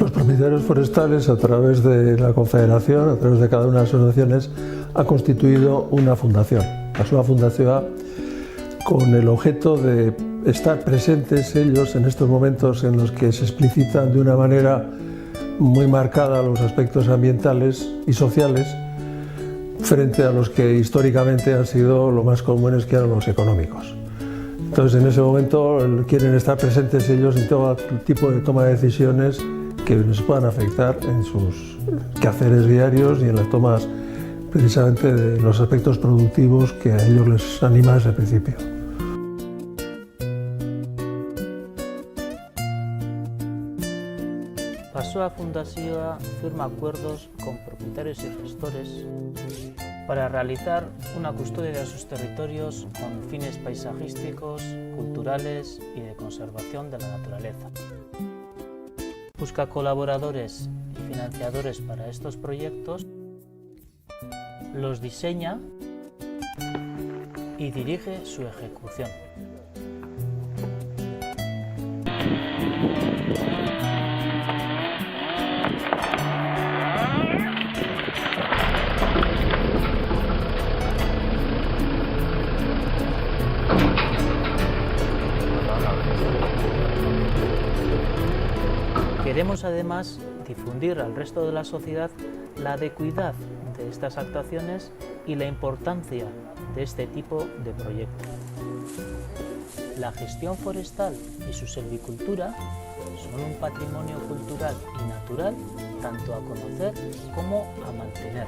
Los propietarios forestales, a través de la Confederación, a través de cada una de las asociaciones, han constituido una fundación, la súa fundación, con el objeto de estar presentes ellos en estos momentos en los que se explicitan de una manera muy marcada los aspectos ambientales y sociales frente a los que históricamente han sido lo más comunes, que eran los económicos. Entonces, en ese momento quieren estar presentes ellos en todo tipo de toma de decisiones que les puedan afectar en sus quehaceres diarios y en las tomas precisamente de los aspectos productivos que a ellos les anima desde el principio. A súa fundación firma acuerdos con propietarios y gestores para realizar una custodia de sus territorios con fines paisajísticos, culturales y de conservación de la naturaleza. Busca colaboradores y financiadores para estos proyectos, los diseña y dirige su ejecución. Queremos además difundir al resto de la sociedad la adecuidad de estas actuaciones y la importancia de este tipo de proyectos. La gestión forestal y su silvicultura son un patrimonio cultural y natural tanto a conocer como a mantener.